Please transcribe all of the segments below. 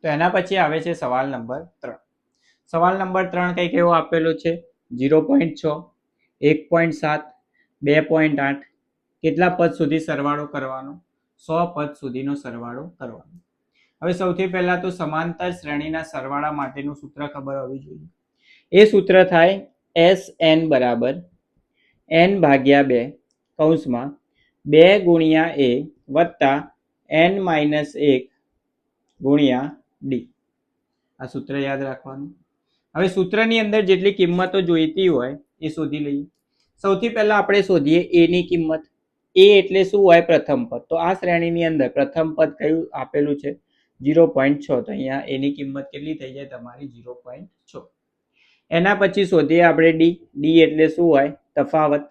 તો એના પછી આવે છે સવાલ નંબર 3. સવાલ નંબર 3 કંઈક એવો આપેલો છે 0.6, 1.7, 2.8 કેટલા પદ સુધી સરવાળો કરવાનો? 100 પદ સુધીનો સરવાળો કરવાનો. હવે સૌથી પહેલા તો સમાંતર શ્રેણીના સરવાળા માટેનું સૂત્ર ખબર હોવી જોઈએ. એ સૂત્ર થાય SN બરાબર n ભાગ્યા 2 કૌંસમાં 2 ગુણ્યા a વત્તા n માઇનસ 1 ગુણ્યા d. આ સૂત્ર યાદ રાખવાનું. હવે સૂત્રની અંદર જેટલી કિંમતો જોઈતી હોય એ શોધી લઈએ. સૌથી પહેલા આપણે શોધીએ a ની કિંમત. a એટલે શું હોય? પ્રથમ પદ. તો આ શ્રેણીની અંદર પ્રથમ પદ કયું આપેલું છે? 0.6. તો અહીંયા a ની કિંમત કેટલી થઈ જાય તમારી? 0.6. એના પછી શોધીએ આપણે d. d એટલે શું હોય? તફાવત.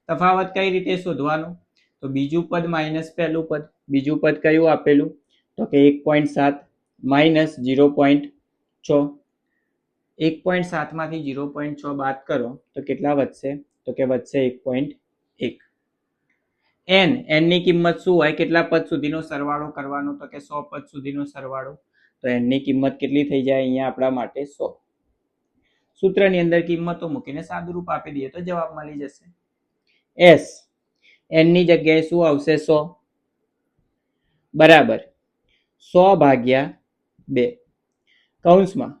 તફાવત કઈ રીતે શોધવાનું? તો બીજું પદ માઇનસ પહેલું પદ. બીજું પદ કયું આપેલું? તો કે 1.7 માઇનસ 0.6. 1.7 માંથી 0.6 બાદ કરો તો કેટલા વધશે? તો કે વધશે 1.1. n ની કિંમત શું હોય? કેટલા પદ સુધીનો સરવાળો કરવાનો? તો કે 100 પદ સુધીનો સરવાળો. તો n ની કિંમત કેટલી થઈ જાય અહીંયા આપણા માટે? 100. સૂત્રની અંદર કિંમતો મૂકીને સાદુરૂપ આપી દઈએ તો જવાબ મળી જશે. s n ની જગ્યાએ શું આવશે? 100 બરાબર 100 ભાગ્યા 2 કૌંસમાં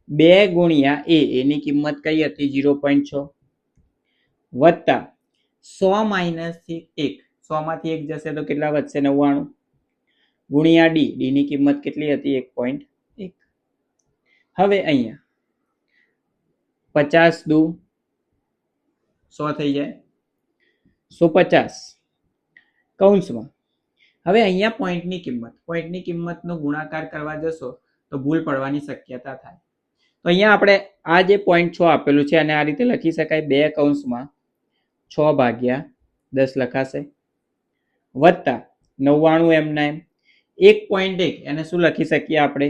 2 ગુણ્યા a. ની કિંમત કઈ હતી? 0.6 વત્તા 100 માઇનસ 1. 100 માંથી 1 જશે તો કેટલા વધશે? 99 ગુણ્યા d. d ની કિંમત કેટલી હતી? 1.1. હવે અહીંયા 50 દુ 100 થઈ જાય 150 કૌંસમાં. હવે અહીંયા પોઈન્ટની કિંમતનો ગુણાકાર કરવા જશો તો ભૂલ પડવાની શક્યતા થાય. તો અહીંયા આપણે આ જે પોઈન્ટ 6 આપેલું છે અને આ રીતે લખી શકાય 2 કૌંસમાં 6 ભાગ્યા 10 લખાશે વત્તા 99 એમના એમ 1.1 એને શું લખી શકીએ આપણે?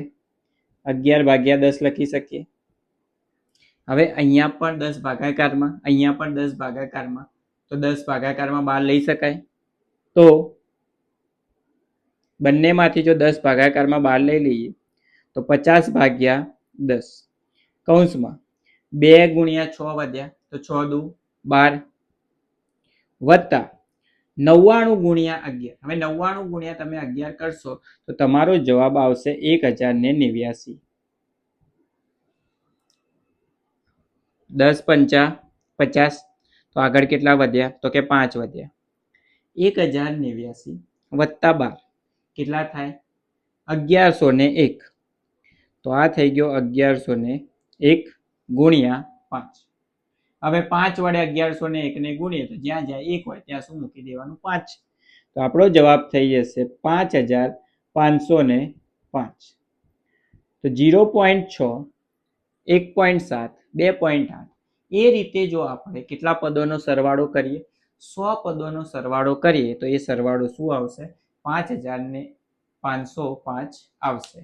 11 ભાગ્યા 10 લખી શકીએ. હવે અહીંયા પણ 10 ભાગાકારમાં, અહીંયા પણ 10 ભાગાકારમાં, તો 10 ભાગાકારમાં 12 લઈ શકાય. તો બંનેમાંથી જો 10 ભાગાકારમાં 12 લઈ લઈએ તો 50 ભાગ્યા 10 કૌંસમાં 2 ગુણ્યા 6 વધ્યા તો 6 દુ 12 વત્તા 99 ગુણ્યા 11. હવે 99 ગુણ્યા તમે 11 કરશો તો તમારો જવાબ આવશે 1089. 10 પંચા 50. તો આગળ કેટલા વધ્યા? તો કે 5 વધ્યા. 1089 વત્તા 12 કેટલા થાય? 1101. તો આ થઈ ગયો 1101 ગુણ્યા 5. હવે 5 વડે 1101 ને ગુણીએ તો જ્યાં જ્યાં 1 હોય ત્યાં શું મૂકી દેવાનું? 5. તો આપણો જવાબ થઈ જશે 5505. તો 0.6, 1.7, 2.8 એ રીતે જો આપણે કેટલા પદોનો સરવાળો કરીએ? 100 પદોનો સરવાળો કરીએ તો એ સરવાળો શું આવશે? 5505 આવશે.